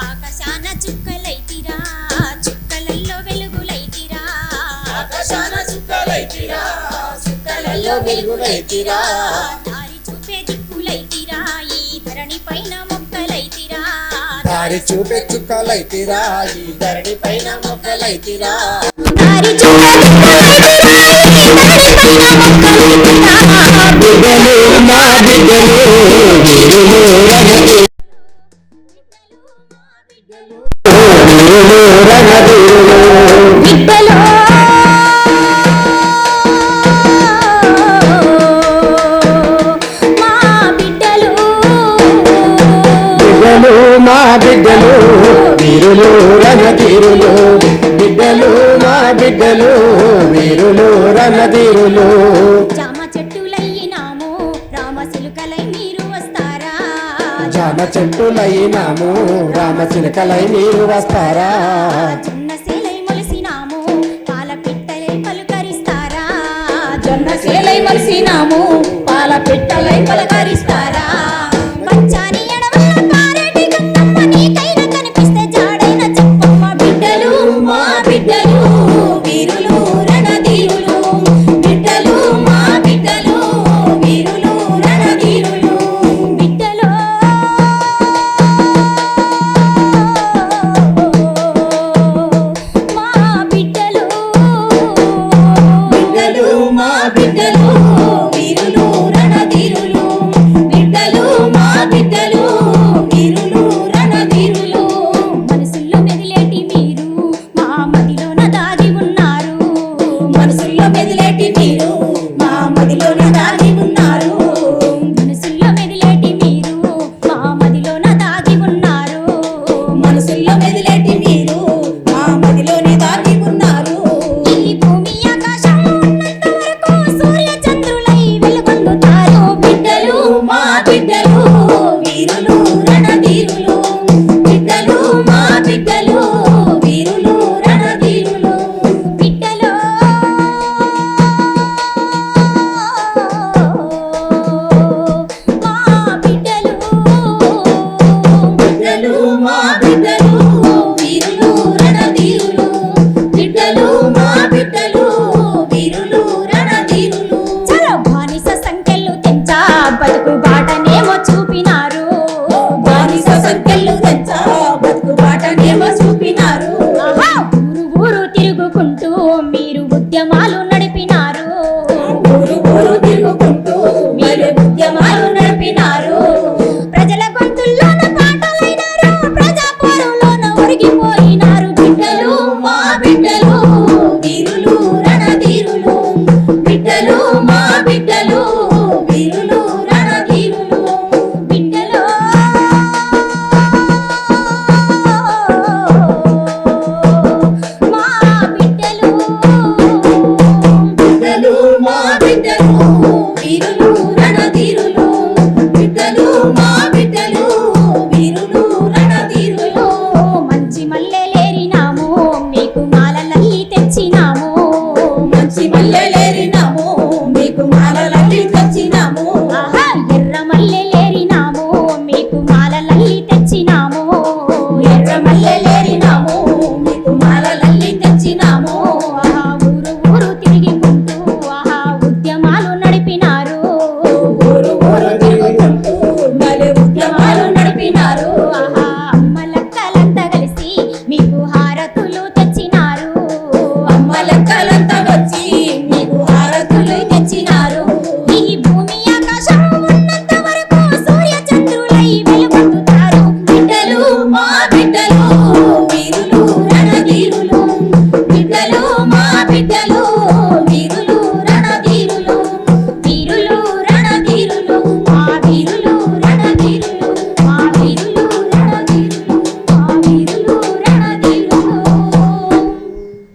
ఆకాశాన చుక్కలైతిరా చుక్కలల్లో వెలుగులైతిరా ఆకాశాన చుక్కలైతిరా చుక్కలల్లో వెలుగులైతిరా దారి చూపే దిక్కులైతిరా ఈ ధరణి పైన మొక్కలైతిరా దారి చూపే చుక్కలైతిరా ఈ ధరణి పైన మొక్కలైతిరా దారి చూపే దిక్కులైతిరా ఈ ధరణి పైన మొక్కలైతిరా బిడ్డలు మా బిడ్డలు మా బిడ్డలు వీరులు రణధీరులు బిడ్డలు మా బిడ్డలు వీరులు రణధీరులు జామ చెట్టులైనాము రామచిలుకలై మీరు వస్తారా జామ చెట్టులైనాము రామచిలుకలై మీరు వస్తారా జొన్న సేలై మొలిసినాము పాల పిట్టలై పలుకరిస్తారా జొన్న సేలై మొలిసినాము పాల పిట్టలై పలకరిస్తారా